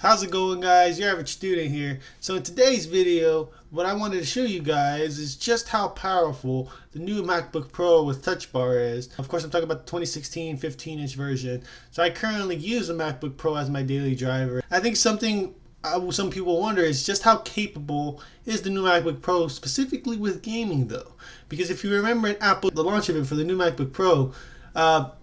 How's it going, guys? UrAvgStudent here. So in today's video, what I wanted to show you guys is just how powerful the new MacBook Pro with Touchbar is. Of course, I'm talking about the 2016 15-inch version. So I currently use the MacBook Pro as my daily driver. I think something some people wonder is just how capable is the new MacBook Pro, specifically with gaming though. Because if you remember in Apple, the launch event for the new MacBook Pro,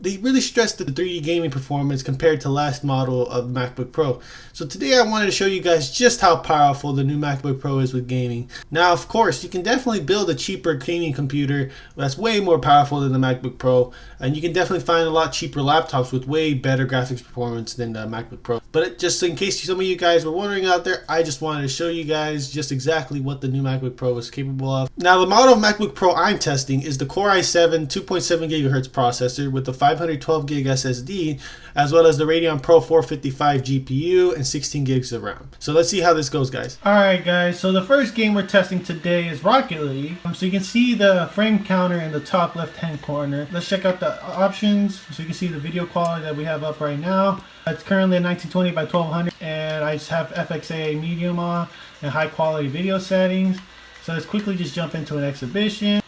they really stressed the 3D gaming performance compared to last model of MacBook Pro. So today I wanted to show you guys just how powerful the new MacBook Pro is with gaming. Now, of course, you can definitely build a cheaper gaming computer that's way more powerful than the MacBook Pro, and you can definitely find a lot cheaper laptops with way better graphics performance than the MacBook Pro. But just in case some of you guys were wondering out there, I just wanted to show you guys just exactly what the new MacBook Pro is capable of. Now, the model of MacBook Pro I'm testing is the Core i7 2.7 GHz processor with the 512 gig SSD, as well as the Radeon Pro 455 GPU and 16 gigs of RAM. So let's see how this goes, guys. Alright guys, so the first game we're testing today is Rocket League. So you can see the frame counter in the top left hand corner. Let's check out the options. So you can see the video quality that we have up right now. It's currently at 1920 by 1200, and I just have FXAA medium on and high quality video settings. So let's quickly just jump into an exhibition.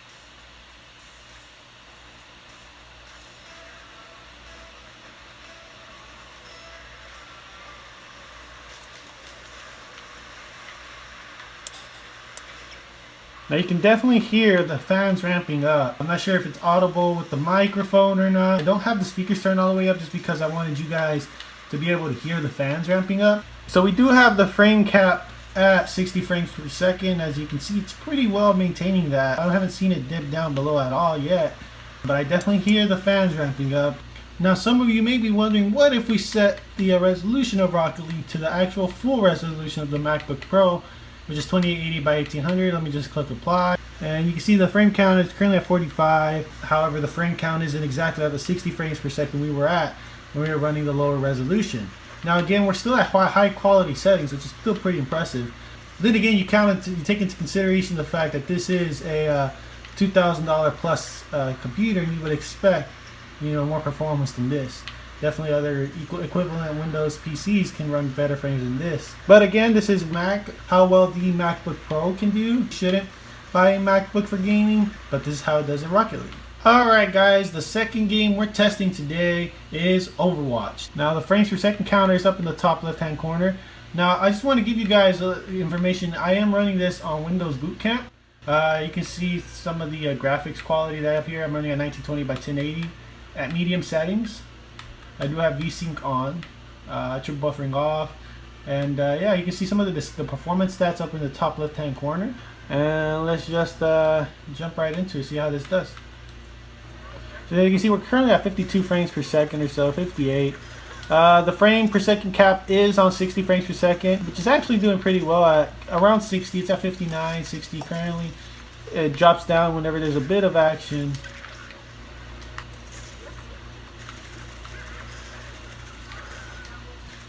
Now you can definitely hear the fans ramping up. I'm not sure if it's audible with the microphone or not. I don't have the speakers turned all the way up just because I wanted you guys to be able to hear the fans ramping up. So we do have the frame cap at 60 frames per second. As you can see, it's pretty well maintaining that. I haven't seen it dip down below at all yet, but I definitely hear the fans ramping up. Now some of you may be wondering, what if we set the resolution of Rocket League to the actual full resolution of the MacBook Pro, which is 2880 by 1800. Let me just click apply. And you can see the frame count is currently at 45. However, the frame count isn't exactly at the 60 frames per second we were at when we were running the lower resolution. Now again, we're still at high quality settings, which is still pretty impressive. Then again, you take into consideration the fact that this is a $2,000 plus computer, and you would expect, more performance than this. Definitely other equivalent Windows PCs can run better frames than this. But again, this is Mac. How well the MacBook Pro can do, shouldn't buy a MacBook for gaming, but this is how it does in Rocket League. Alright guys, the second game we're testing today is Overwatch. Now the frames per second counter is up in the top left hand corner. Now I just want to give you guys information. I am running this on Windows Boot Camp. You can see some of the graphics quality that I have here. I'm running at 1920 by 1080 at medium settings. I do have VSync on, triple buffering off, and yeah, you can see some of the performance stats up in the top left hand corner. And let's just jump right into it, see how this does. So you can see we're currently at 52 frames per second or so, 58. The frame per second cap is on 60 frames per second, which is actually doing pretty well at around 60. It's at 59, 60 currently. It drops down whenever there's a bit of action.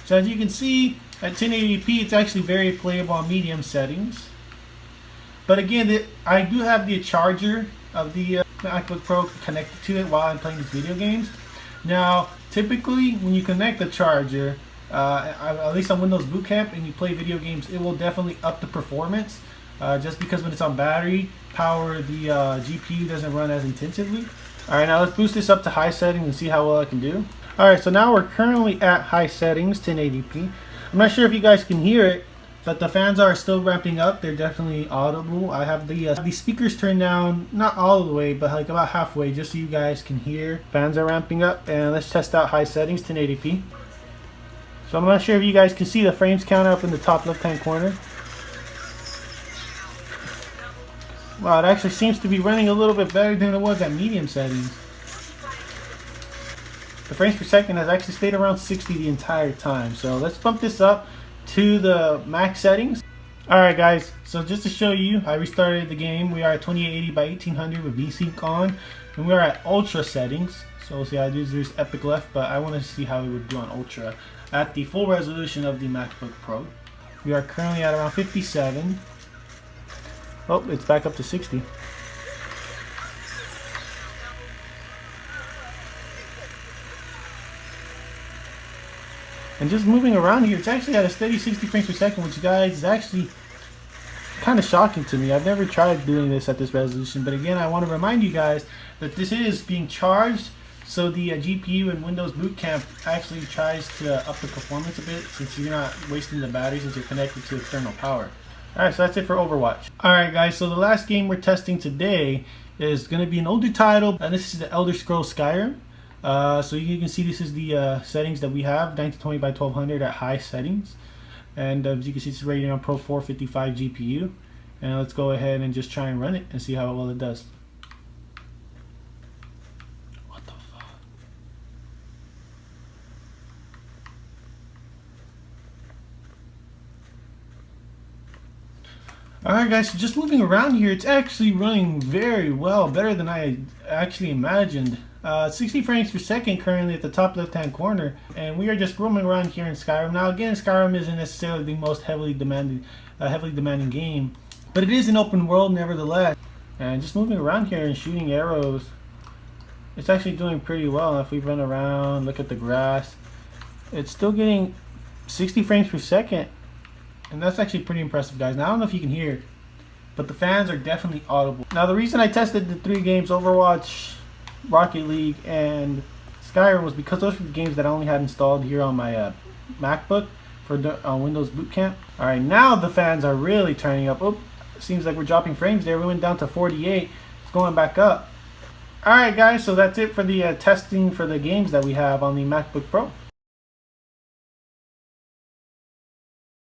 So as you can see, at 1080p, it's actually very playable on medium settings. But again, I do have the charger of the MacBook Pro connected to it while I'm playing these video games. Now, typically, when you connect the charger, at least on Windows Boot Camp, and you play video games, it will definitely up the performance. Just because when it's on battery power, the GPU doesn't run as intensively. Alright, now let's boost this up to high settings and see how well I can do. Alright, so now we're currently at high settings, 1080p. I'm not sure if you guys can hear it, but the fans are still ramping up. They're definitely audible. I have the speakers turned down, not all the way, but like about halfway, just so you guys can hear. Fans are ramping up, and let's test out high settings, 1080p. So I'm not sure if you guys can see the frames counter up in the top left-hand corner. Wow, it actually seems to be running a little bit better than it was at medium settings. The frames per second has actually stayed around 60 the entire time. So let's bump this up to the max settings. Alright guys, so just to show you, I restarted the game. We are at 2880 by 1800 with VSync on, and we are at ultra settings. So we'll see how it does. There's Epic left, but I want to see how it would do on ultra at the full resolution of the MacBook Pro. We are currently at around 57. Oh, it's back up to 60. And just moving around here, it's actually at a steady 60 frames per second, which, guys, is actually kind of shocking to me. I've never tried doing this at this resolution, but again, I want to remind you guys that this is being charged, so the GPU and Windows Boot Camp actually tries to up the performance a bit, since you're not wasting the battery since you're connected to external power. Alright, so that's it for Overwatch. Alright guys, so the last game we're testing today is going to be an older title, and this is the Elder Scrolls Skyrim. So you can see this is the settings that we have, 1920 by 1200 at high settings. And as you can see, it's rated on Pro 455 GPU. And let's go ahead and just try and run it and see how well it does. What the fuck? Alright guys, so just moving around here, it's actually running very well, better than I actually imagined. 60 frames per second currently at the top left hand corner, and we are just roaming around here in Skyrim. Now again, Skyrim isn't necessarily the most heavily demanding game, but it is an open world nevertheless. And just moving around here and shooting arrows, it's actually doing pretty well. If we run around, look at the grass, it's still getting 60 frames per second, and that's actually pretty impressive, guys. Now I don't know if you can hear it, but the fans are definitely audible. Now the reason I tested the 3 games, Overwatch, Rocket League, and Skyrim, was because those were the games that I only had installed here on my MacBook for Windows Boot Camp. Alright, now the fans are really turning up. Oh, seems like we're dropping frames there. We went down to 48. It's going back up. Alright guys, so that's it for the testing for the games that we have on the MacBook Pro.